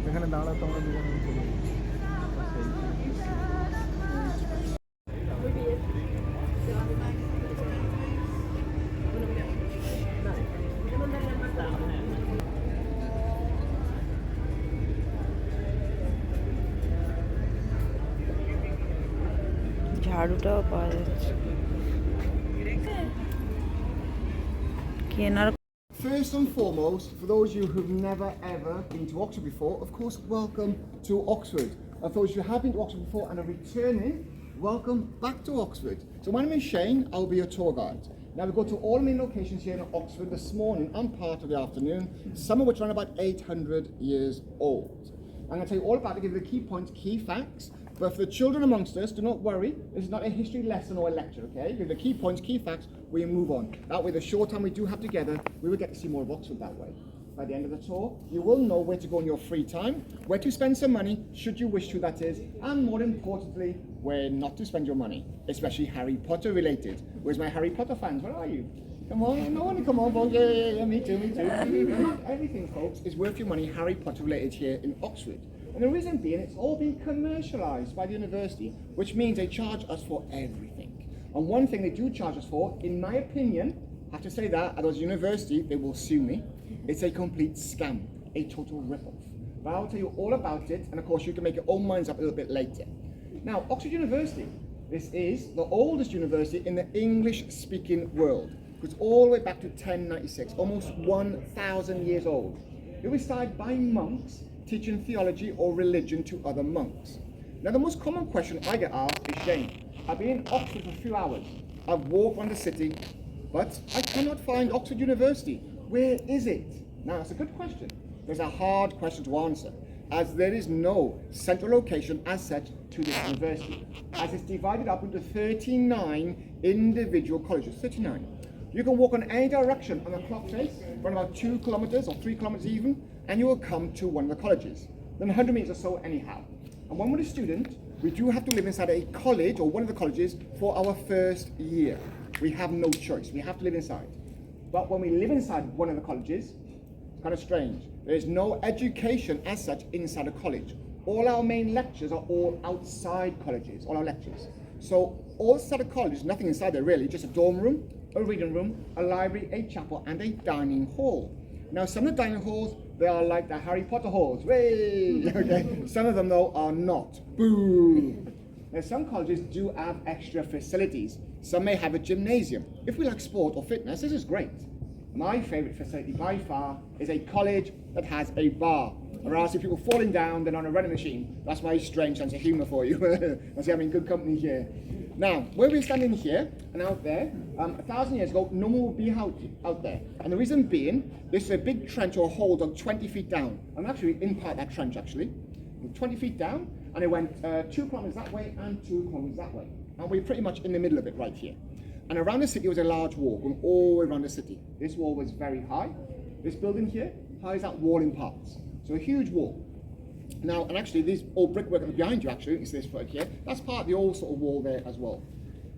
এখানে দাঁড়াতো আমরা দুজনে চলে ঝাড়ুটাও পাওয়া যাচ্ছে কেনার। First and foremost, for those of you who've never ever been to Oxford before, of course, welcome to Oxford. And for those who have been to Oxford before and are returning, welcome back to Oxford. So my name is Shane, I'll be your tour guide. Now we go to all the main locations here in Oxford this morning and part of the afternoon, some of which are around about 800 years old. I'm going to tell you all about it, give you the key points, key facts. But for the children amongst us, do not worry, this is not a history lesson or a lecture, okay? Give the key points, key facts, we move on. That way, the short time we do have together, we will get to see more of Oxford that way. By the end of the tour, you will know where to go in your free time, where to spend some money, should you wish to, that is, and more importantly, where not to spend your money, especially Harry Potter related. Where's my Harry Potter fans? Where are you? Come on, no one, come on, folks. Yeah, me too. Not everything, folks, is worth your money Harry Potter related here in Oxford. And the reason being, it's all been commercialised by the university, which means they charge us for everything. And one thing they do charge us for, in my opinion, I have to say that, at those university, they will sue me. It's a complete scam, a total rip-off. But I'll tell you all about it, and of course you can make your own minds up a little bit later. Now, Oxford University, this is the oldest university in the English-speaking world. It goes all the way back to 1096, almost 1,000 years old. It was started by monks teaching theology or religion to other monks. Now the most common question I get asked is, Shane, I've been in Oxford for a few hours, I've walked around the city, but I cannot find Oxford University. Where is it? Now that's a good question. There's a hard question to answer, as there is no central location as such to this university, as it's divided up into 39 individual colleges, 39. You can walk in any direction on the clock face, run about 2 kilometers or 3 kilometers even, and you will come to one of the colleges. Then 100 meters or so anyhow. And when we're a student, we do have to live inside a college or one of the colleges for our first year. We have no choice, we have to live inside. But when we live inside one of the colleges, it's kind of strange. There is no education as such inside a college. All our main lectures are all outside colleges, all our lectures. So all outside of college, nothing inside there really, just a dorm room, a reading room, a library, a chapel, and a dining hall. Now some of the dining halls, they are like the Harry Potter halls. Way! Okay. Some of them though are not. Boo! Now some colleges do have extra facilities. Some may have a gymnasium. If we like sport or fitness, this is great. My favourite facility by far is a college that has a bar. Or else if people falling down, they're on a running machine. That's my strange sense of humour for you. I see I'm in good company here. Now, where we're standing here and out there, 1,000 years ago, no one would be out there. And the reason being, this is a big trench or hole dug 20 feet down. I'm actually in part of that trench, actually. 20 feet down, and it went 2 kilometers that way and 2 kilometers that way. And we're pretty much in the middle of it right here. And around the city was a large wall, going all the way around the city. This wall was very high. This building here highs that wall in parts. So a huge wall. Now, and actually, these old brickwork behind you, actually, you can see this footage here, that's part of the old sort of wall there as well.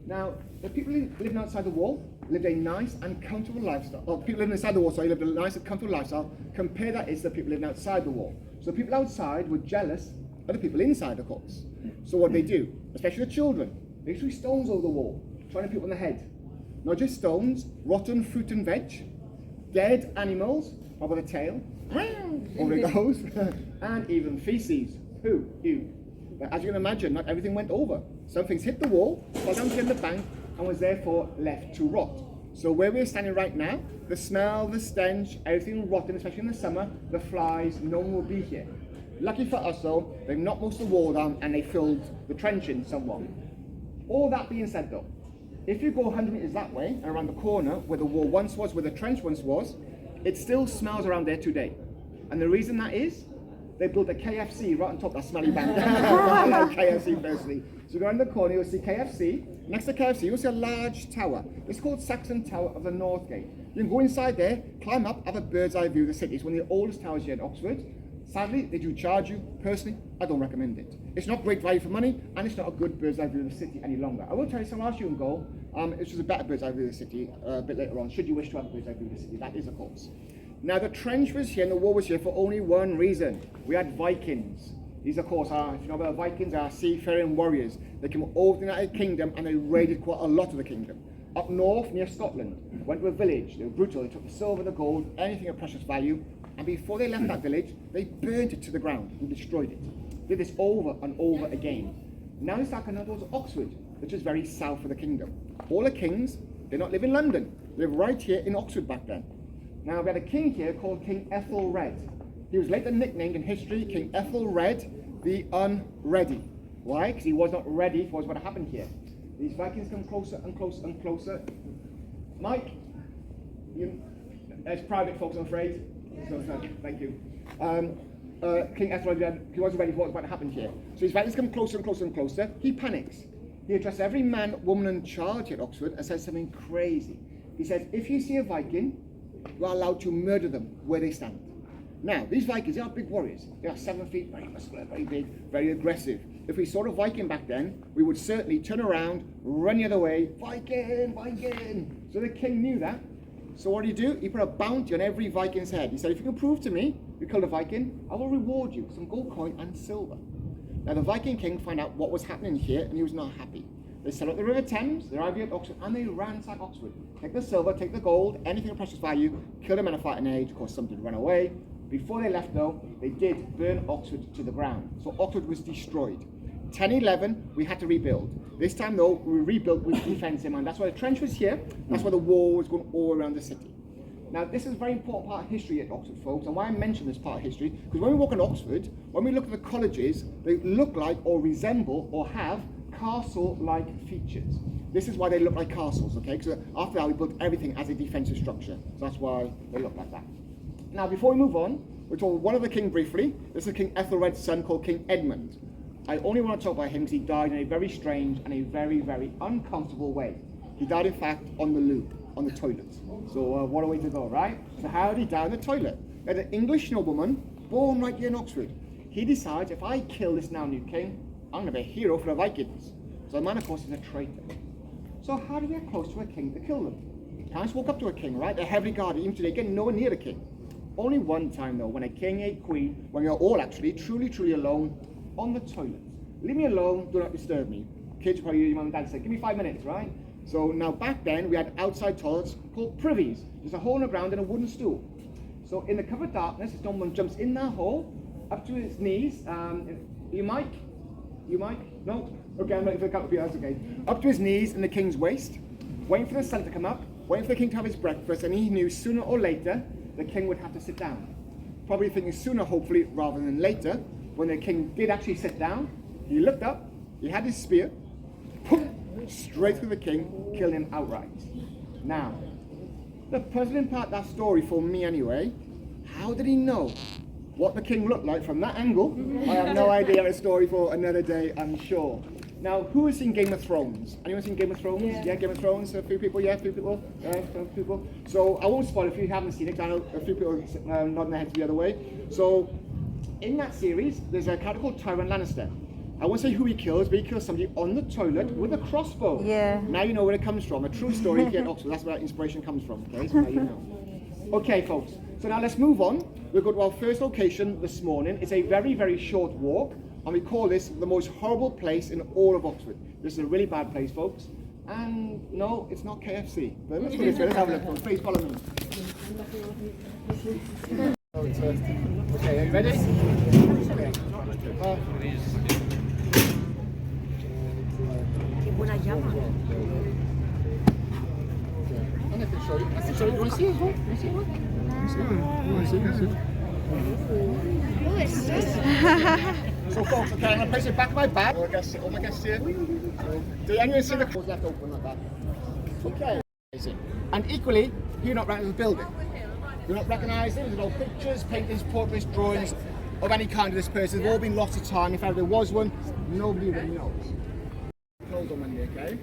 Now, the people living outside the wall lived a nice and comfortable lifestyle. Well, people living inside the wall, sorry, lived a nice and comfortable lifestyle. Compare that is to the people living outside the wall. So people outside were jealous of the people inside, of course. So what they do, especially the children, they threw stones over the wall, trying to hit people in the head. Not just stones, rotten fruit and veg, dead animals, how about the tail? Over it goes. And even feces. Poo. Ew. But as you can imagine, not everything went over. Some things hit the wall, fell down in the bank, and was therefore left to rot. So where we're standing right now, the smell, the stench, everything rotten, especially in the summer, the flies, no one will be here. Lucky for us though, they've knocked most of the wall down and they filled the trench in somewhat. All that being said though, if you go 100 meters that way and around the corner where the wall once was, where the trench once was, it still smells around there today. And the reason that is, they built a KFC right on top of that smelly bank. I like KFC personally. So you go around the corner, you'll see KFC. Next to KFC, you'll see a large tower. It's called Saxon Tower of the North Gate. You can go inside there, climb up, have a bird's eye view of the city. It's one of the oldest towers here at Oxford. Sadly, they do charge you. Personally, I don't recommend it. It's not great value for money, and it's not a good bird's eye view of the city any longer. I will tell you somewhere else you can go. It's just a better bird's eye view of the city a bit later on, should you wish to have a bird's eye view of the city. That is, of course. Now, the trench was here and the wall was here for only one reason. We had Vikings. These, of course, are, if you know about Vikings, are seafaring warriors. They came over the United Kingdom and they raided quite a lot of the kingdom. Up north, near Scotland, went to a village. They were brutal. They took the silver, the gold, anything of precious value. And before they left that village, they burnt it to the ground and destroyed it. Did this over and over again. Now they start coming towards Oxford, which is very south of the kingdom. All the kings, they don't live in London. They live right here in Oxford back then. Now we had a king here called King Ethelred. He was later nicknamed in history King Ethelred the Unready. Why? Because he was not ready for what happened here. These Vikings come closer and closer and closer. Mike, it's private, folks, I'm afraid. So, thank you. King Ethelred, he wasn't ready for what's about to happen here. So his Vikings come closer and closer and closer. He panics. He addresses every man, woman, and child here at Oxford and says something crazy. He says, if you see a Viking, you are allowed to murder them where they stand. Now, these Vikings, they are big warriors. They are 7 feet, very muscular, very big, very aggressive. If we saw a Viking back then, we would certainly turn around, run the other way, Viking, Viking. So the king knew that. So what did he do? He put a bounty on every Viking's head. He said, if you can prove to me you killed a Viking, I will reward you with some gold coin and silver. Now the Viking king found out what was happening here and he was not happy. They set up the River Thames, they arrived here at Oxford, and they ransacked Oxford. Take the silver, take the gold, anything of precious value, kill the men of fighting age. Of course, some did run away. Before they left, though, they did burn Oxford to the ground. So Oxford was destroyed. 1011, we had to rebuild. This time, though, we rebuilt with defence in mind. That's why the trench was here. That's why the wall was going all around the city. Now, this is a very important part of history at Oxford, folks, and why I mention this part of history, because when we walk in Oxford, when we look at the colleges, they look like or resemble or have castle-like features. This is why they look like castles, okay? Because after that, we built everything as a defensive structure. So that's why they look like that. Now, before we move on, we'll talk one of the king briefly. This is King Ethelred's son called King Edmund. I only want to talk about him because he died in a very strange and a very, very uncomfortable way. He died, in fact, on the loo, on the toilet. So what a way to go, right? So how did he die on the toilet? He had an English nobleman born right here in Oxford. He decides, if I kill this now new king, I'm going to be a hero for the Vikings. So the man, of course, is a traitor. So how do you get close to a king to kill them? You can't just walk up to a king, right? They're heavily guarded. Even today, get nowhere near the king. Only one time, though, when a king, a queen, when you're all actually truly alone on the toilet. Leave me alone, do not disturb me. Kids, probably your mum and dad said, give me 5 minutes, right? So now back then, we had outside toilets called privies. There's a hole in the ground and a wooden stool. So in the cover of darkness, if someone jumps in that hole, up to his knees, you might? No? Okay, I'm ready for a couple of you, that's okay. Up to his knees in the king's waist, waiting for the sun to come up, waiting for the king to have his breakfast, and he knew sooner or later, the king would have to sit down. Probably thinking sooner, hopefully, rather than later. When the king did actually sit down, he looked up, he had his spear, poof, straight through the king, killed him outright. Now, the puzzling part of that story, for me anyway, how did he know what the king looked like from that angle? I have no idea. A story for another day, I'm sure. Now, who has seen Game of Thrones? Anyone seen Game of Thrones? Yeah, Game of Thrones? A few people? Yeah, a few people? A few people. So I won't spoil it if you haven't seen it. I know a few people are nodding their heads the other way. So in that series, there's a character called Tywin Lannister. I won't say who he kills, but he kills somebody on the toilet with a crossbow. Yeah. Now you know where it comes from. A true story here at Oxford. That's where that inspiration comes from. Okay, so now you know. Okay, folks. So now let's move on. We'll go to our first location this morning. It's a very, very short walk. And we call this the most horrible place in all of Oxford. This is a really bad place, folks. And no, it's not KFC. But let's go this way. Let's have a look, folks. Please follow me. Okay, are you ready? Okay. I can show you. I can show you. You want to see it? You want to see it? You want to see it? So folks, okay, I'm going to place it back in my bag. All my guests here. Do anyone see the doors left open like that? Okay. And equally, you're not recognise the building. You're not recognising, there's no pictures, paintings, portraits, drawings of any kind of this person. They've all been lost of time. In fact, if there was one, nobody really knows. closed on Monday, okay?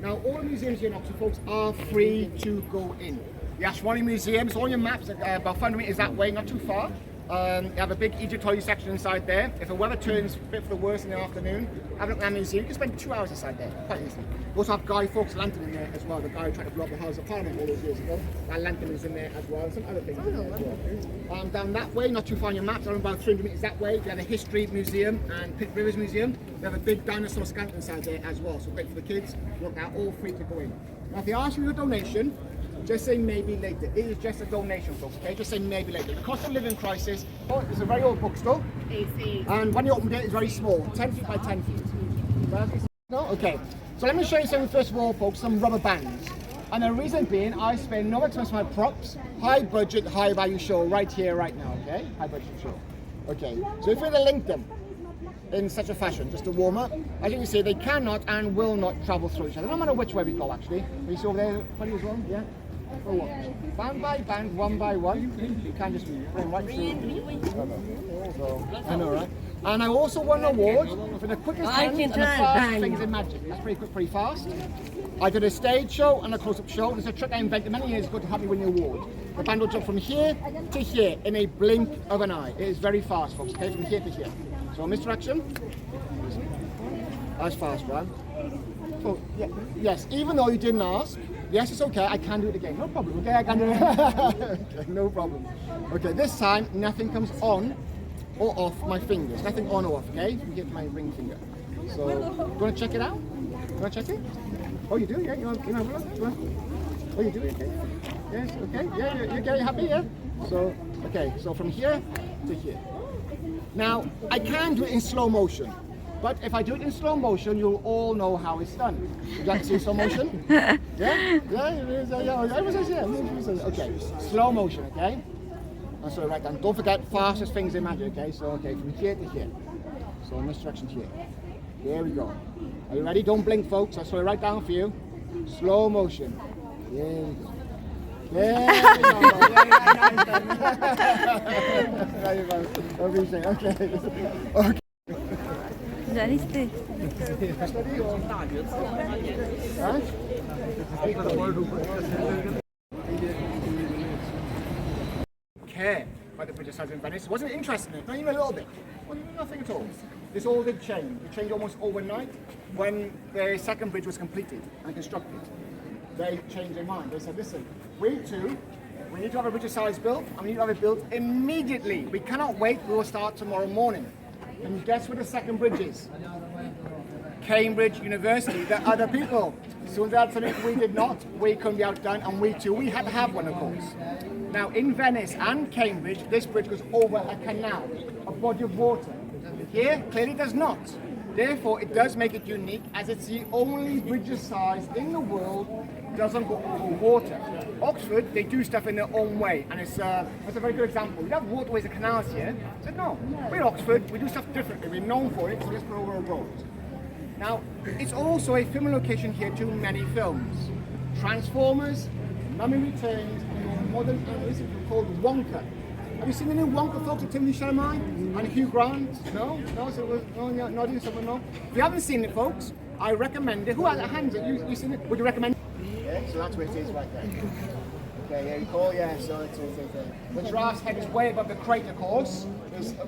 Now, all the museums here in Oxford, folks, are free to go in. The Ashwani Museum, it's on your maps, about 500 metres that way, not too far. You have a big Egyptology section inside there. If the weather turns a bit for the worse in the afternoon, have a look around the museum. You can spend 2 hours inside there, quite easily. We also have Guy Fawkes' lantern in there as well, the guy who tried to blow up the House of Parliament all those years ago. That lantern is in there as well, and some other things in there as well. Down that way, not too far on your maps, about 300 metres that way, we have the History Museum and Pitt Rivers Museum. We have a big dinosaur skeleton inside there as well, so great for the kids. Look, they're all free to go in. Now, if they ask you for a donation, just say maybe later. It is just a donation, folks, okay? Just say maybe later. The cost of living crisis, oh, it's a very old bookstore. And when you opened it, it's very small, 10 feet by 10 feet. No? Okay. So let me show you something first of all, folks, some rubber bands. And the reason being, I spend no expense on my props, high budget, high value show right here, right now, okay? High budget show. Okay, so if we were to link them in such a fashion, just to warm up, as you can see, they cannot and will not travel through each other, no matter which way we go, actually. You see over there, funny as well, yeah? Oh, what? Band by band, one by one, you can just bring right through. So, I know, right? And I also won an award for the quickest hands and the fastest fingers in magic. That's pretty quick, pretty fast. I did a stage show and a close-up show. It's a trick I invented many years ago to help me win the award. The band will jump from here to here in a blink of an eye. It is very fast, folks, okay, from here to here. So, misdirection. That's fast, right? So, yeah, yes, even though you didn't ask, yes, it's okay, I can do it again. No problem, okay, I can do it. Okay, no problem. Okay, this time, nothing comes on or off my fingers. Nothing on or off, okay? You get my ring finger. So, you want to check it out? You want to check it? Oh, you do? Yeah, you want to have a look? Oh, you do? Okay. Yes, okay. Yeah, you're getting happy, yeah? So, okay, so from here to here. Now, I can do it in slow motion. But if I do it in slow motion, you'll all know how it's done. Would you like to see slow motion? Yeah? Yeah, everyone says yeah. Okay, slow motion, okay? And so right down. Don't forget, fastest fingers in magic, okay? So, okay, from here to here. So, in this direction here. There we go. Are you ready? Don't blink, folks. I'll slow it right down for you. Slow motion. There we go. There we go. There you go. Okay. Okay. জানিস Care by the British House in Venice. Wasn't interested in it, not even a little bit. Wasn't nothing at all. This all did change. It changed almost overnight when the second bridge was completed and constructed. They changed their mind. They said, listen, we need to have a bridge of size built, and we need to have it built immediately. We cannot wait. We will start tomorrow morning. And guess where the second bridge is? Cambridge University, the other people. So that's something we did not, we couldn't be outdone, and we too, we had to have one, of course. Now, in Venice and Cambridge, this bridge goes over a canal, a body of water. Here, clearly does not. Therefore, it does make it unique, as it's the only bridge of size in the world doesn't go over water. Oxford, they do stuff in their own way, and it's a very good example. We have waterways and canals here. I said, no, we're Oxford, we do stuff differently. We're known for it, so let's put over a road. Now, it's also a filming location here to many films. Transformers, Mummy Returns, and more modern animation called Wonka. Have you seen the new Wonka, folks, with Timothy Chalamet and Hugh Grant? No? No? So it was, no, not doing something, no? If you haven't seen it, folks, I recommend it. Who has a hand? You seen it? Would you recommend it? Yeah, so that's where it is right there. Okay, yeah, you call, yeah, so it's the giraffe's head is way above the crate, of course.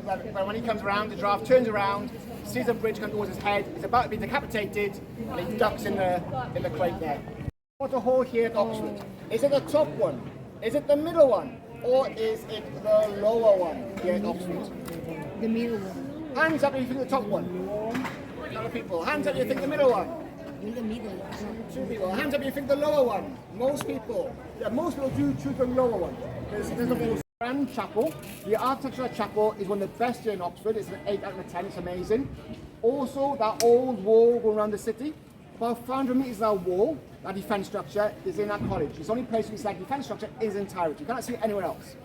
But when he comes around, the giraffe turns around, sees the bridge come towards his head, he's about to be decapitated, and he ducks in the crate there. Water hall here at Oxford. Is it the top one? Is it the middle one? Or is it the lower one here at Oxford? The middle one. Hands up if you think the top one. A lot of people. Hands up if you think the middle one. In the middle. Two people. Hands up if you think the lower one. Most people. Yeah, most people do choose the lower one. There's of course Grand Chapel. The architecture of the chapel is one of the best here in Oxford. It's an 8 out of 10. It's amazing. Also, that old wall going around the city. About 500 metres of that wall, that defence structure, is in that college. It's the only place where it's like defence structure is entirety. You cannot see it anywhere else.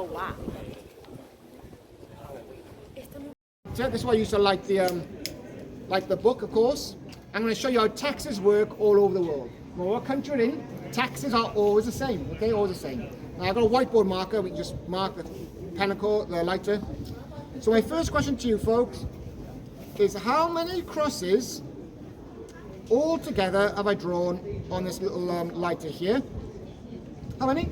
wow. So this is why I used to like the book, of course. I'm going to show you how taxes work all over the world. No matter what country you're in, taxes are always the same, okay? Always the same. Now I've got a whiteboard marker, we can just mark the pentacle, the lighter. So my first question to you folks is how many crosses all together have I drawn on this little lighter here? How many?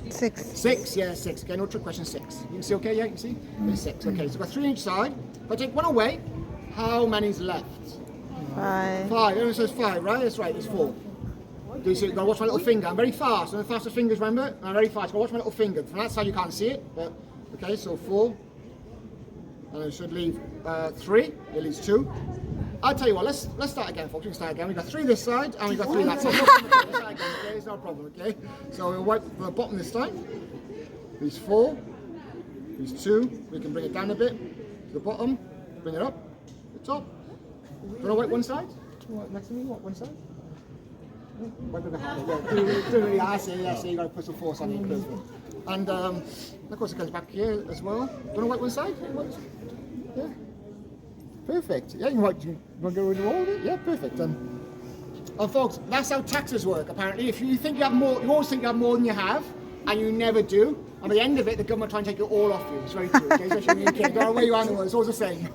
6. 6, yeah, 6. Okay, no trick question, 6. You can see okay, yeah, you can see? There's 6, okay, so we've got 3 on each side. If I take one away, how many's left? 5. 5, everyone says 5, right? That's right, there's 4. Do you see? You've got to watch my little finger. I'm very fast. I'm the fastest fingers, remember? I'm very fast. You've got to watch my little finger. From that side you can't see it, but okay, so 4. And it should leave 3. It leaves 2. I'll tell you what, let's start again, folks. We can start again. We've got 3 this side, and we've got 3 that side. No problem, let's start again, okay? It's no problem, okay? So we'll wipe the bottom this time. These 4. These 2. We can bring it down a bit to the bottom. Bring it up. The top. Do you want to wipe one side? Next to me, what, one side? Wipe it behind. Yeah, I see, you got to put some force on it. Perfect. And of course it comes back here as well. Do you want to wipe one side? Yeah. Perfect. Yeah, you want to go with all of it? Yeah, perfect. And folks, that's how taxes work. Apparently, if you think you have more, you always think you have more than you have, and you never do. And at the end of it, the government try and take it all off you. It's very true. Okay, especially in the UK. No matter where you are in the world, it's always the same.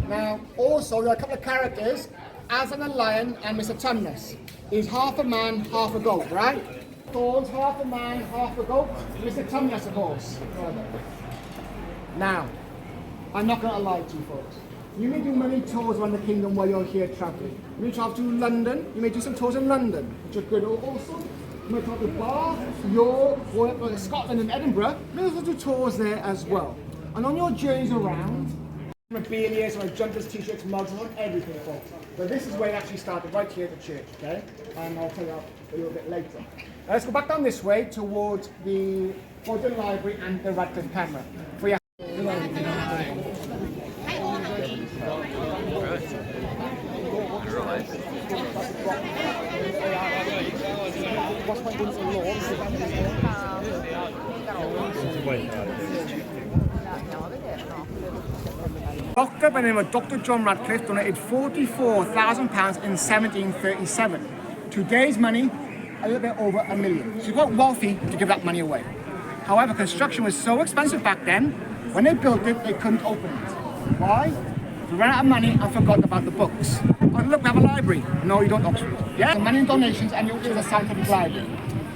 Now, also, there are a couple of characters, Aslan the Lion and Mr. Tumnus. He's half a man, half a goat, right? Thor's half a man, half a goat. Mr. Tumnus, of course. Now, I'm not going to lie to you folks. You may do many tours around the kingdom while you're here travelling. You may travel to London, you may do some tours in London, which are good also. You may travel to Bath, York, or Scotland and Edinburgh. You may also do tours there as well. And on your journeys around, memorabilia, some jumpers, t-shirts, mugs, and everything, folks. But this is where it actually started, right here at the church, okay? And I'll tell you a little bit later. Now let's go back down this way towards the Bodleian Library and the Radcliffe Camera. For your Doctor by the name of Dr. John Radcliffe donated £44,000 in 1737. Today's money, a little bit over £1 million. So you're quite wealthy to give that money away. However, construction was so expensive back then, when they built it, they couldn't open it. Why? They ran out of money and forgot about the books. Oh, look, we have a library. No, you don't, Oxford. Yeah, money in donations and you open a scientific library.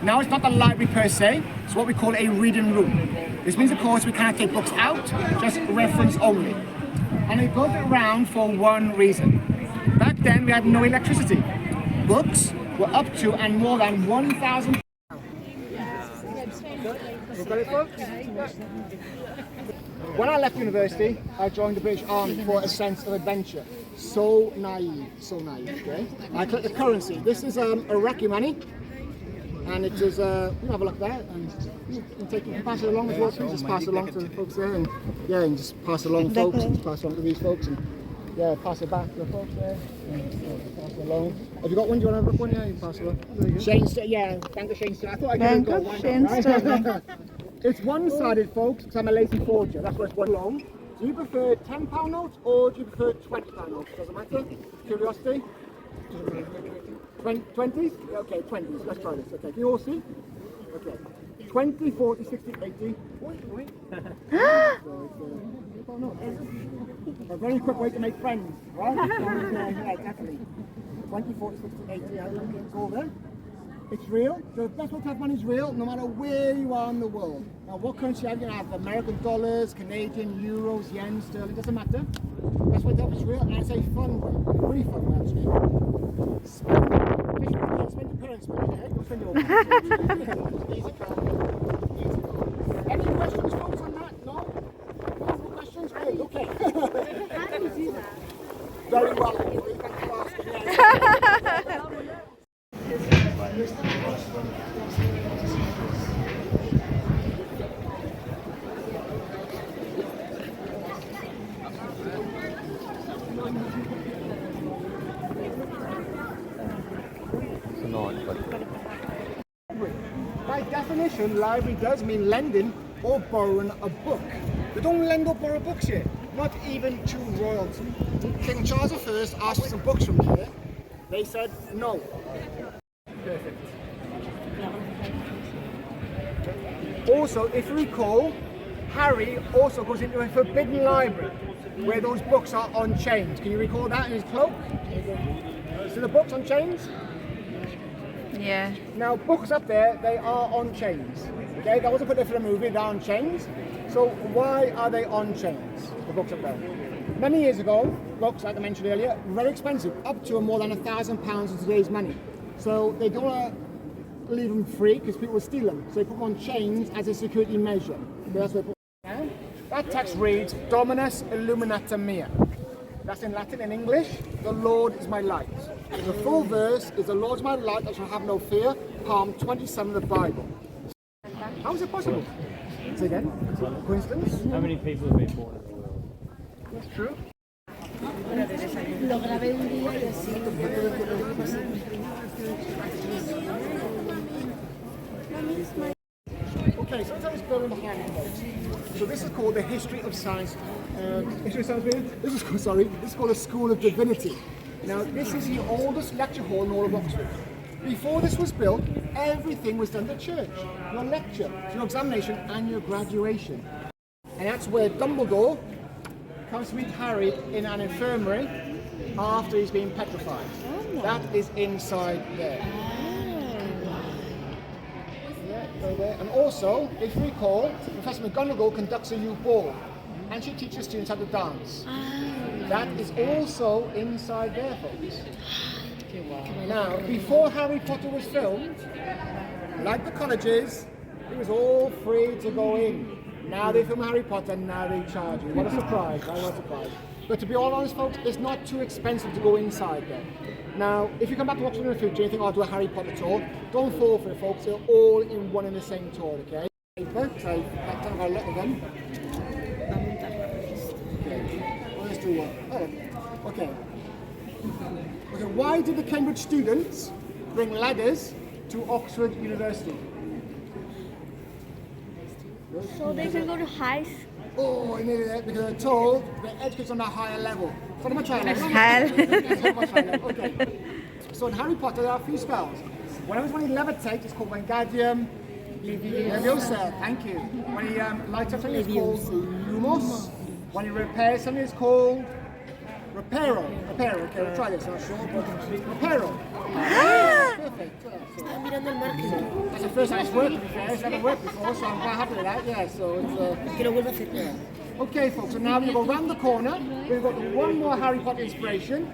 Now it's not a library per se, it's what we call a reading room. This means, of course, we cannot take books out, just reference only. And they built it around for one reason. Back then, we had no electricity. Books were up to and more than 1,000. When I left university, I joined the British Army for a sense of adventure. So naive, okay? I collected currency. This is Iraqi money. And it is, you can have a look there, and you can pass it along as well, please. Just pass it along to the folks there, and yeah, and just pass it along, folks, and just pass it along to these folks, and yeah, pass it back to the folks there, and pass it along. Have you got one? Do you want to have a look one? Yeah, you can pass it along. Shane, yeah, thank you, Shane. I thought I could go. Right? It's one-sided, folks, because I'm a lazy forger. That's why it's one long. Do you prefer £10 notes or do you prefer £20 notes? Doesn't matter. Curiosity. 20s? Okay, 20s. Let's try this. Okay, can you all see? Okay. 20, 40, 60, 80. Wait. A very quick way to make friends, right? Yeah, definitely. 20, 40, 60, 80. It's all there. It's real. The best way to have money is real, no matter where you are in the world. Now, what currency are you going to have? American dollars, Canadian, euros, yen, sterling, doesn't matter. Best way to have is real, and it's a fun way. Really fun way, actually. Spend your parents' money, eh? Don't spend your own money. Easy go. Easy go. Any questions, folks, on that? No? No more questions? Great, okay. How do you do that? Very well, actually. Thanks for asking. not. But By definition, library does mean lending or borrowing a book. They don't lend or borrow books here, not even to royalty. King Charles I asked for some books from here. They said no. Perfect. Also, if you recall, Harry also goes into a forbidden library where those books are on chains. Can you recall that in his cloak? So the books on chains? Yeah. Now, books up there, they are on chains. Okay, that wasn't put there for the movie, they're on chains. So why are they on chains, the books up there? Many years ago, books, like I mentioned earlier, were very expensive, up to more than £1,000 in today's money. So they don't want to leave them free because people will steal them. So they put them on chains as a security measure. So that's what they put them down. That text reads, Dominus Illuminata Mea. That's in Latin. In English, the Lord is my light. The full verse is, the Lord is my light, I shall have no fear. Psalm 27 of the Bible. How is it possible? Say again? Coincidence? how many people have been born in the world? That's true. Lo grabé un día y así. Okay, so let's go in the hand. So this is called the History of Science. History of Science meeting? This is called the School of Divinity. Now, this is the oldest lecture hall in all of Oxford. Before this was built, everything was done at church. Your lecture, your examination, and your graduation. And that's where Dumbledore comes to meet Harry in an infirmary after he's been petrified. That is inside there. Yeah, go there. And also, if you recall, Professor McGonagall conducts a youth ball, and she teaches students how to dance. That is also inside there, folks. Now, before Harry Potter was filmed, like the colleges, it was all free to go in. Now they film Harry Potter, now they charge you. What a surprise, right? What a surprise. But to be all honest, folks, it's not too expensive to go inside there. Now, if you come back to Oxford in the future and you think I'll do a Harry Potter tour, don't fall for it, folks. They're all in one and the same tour, okay? Paper, so I've done a lot of them. Okay, well, let's do one. Oh, okay. Okay, why did the Cambridge students bring ladders to Oxford University? So they can go to high school. Oh, I nearly there, because they're told they're educated on a higher level. So much higher level. Higher. Much higher level. Okay. So in Harry Potter, there are a few spells. When he levitates, it's called Wingardium Leviosa. Thank you. When he lights up something, it's called Lumos. When he repairs something, it's called Reparo. Reparo. Okay, we'll try this. I'm not sure, but Reparo. Perfect. I'm mirando el marketing. That's the first time it's worked, to be fair. It's never worked before, so I'm quite happy with that. Yeah, so it's... Que lo vuelva a hacer. Yeah. Okay, folks, so now we go round the corner. We've got one more Harry Potter inspiration.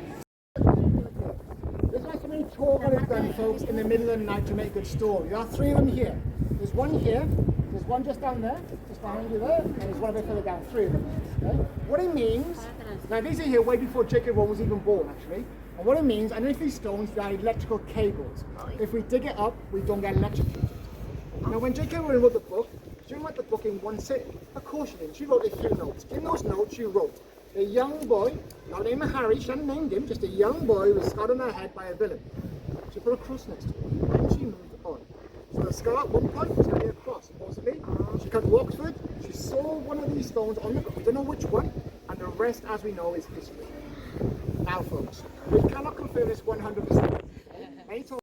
There's like so many talk on it done, folks, in the middle of the night to make a good story. There are three of them here. There's one here, there's one just down there, just behind you there, and there's one a bit further down, three of them. Okay? What it means, now these are here way before J.K. Rowling was even born, actually. And what it means, underneath these stones, there are electrical cables. If we dig it up, we don't get electrocuted. Now, when J.K. Rowling wrote the book, she didn't write the book in one sitting. Of course she didn't. She wrote a few notes. In those notes, she wrote, a young boy, not named Harry, she hadn't named him, just a young boy was scarred on her head by a villain. She put a cross next to him, and she moved on. So the scar at one point was going to be a cross, supposedly. She came to Oxford, she saw one of these stones on the ground, we don't know which one, and the rest, as we know, is history. Now, folks, we cannot confirm this 100%. Many times.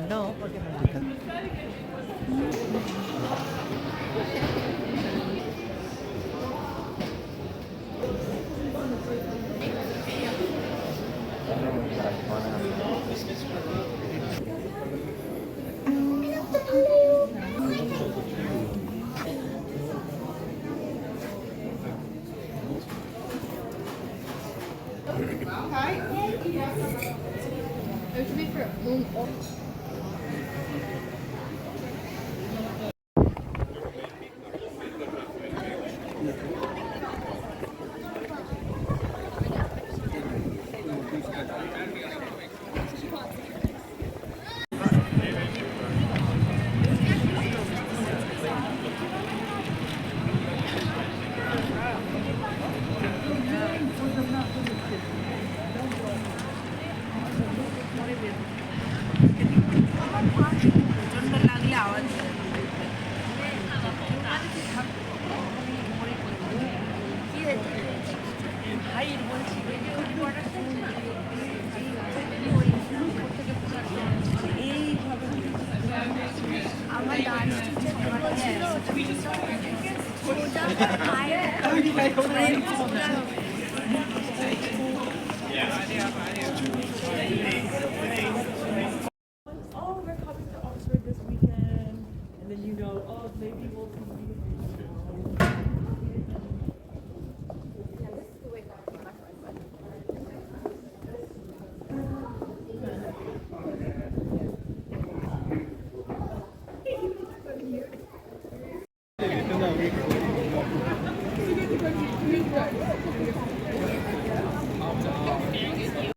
No, porque me mata. আমার dance teacher ছিল সোজা পায়ে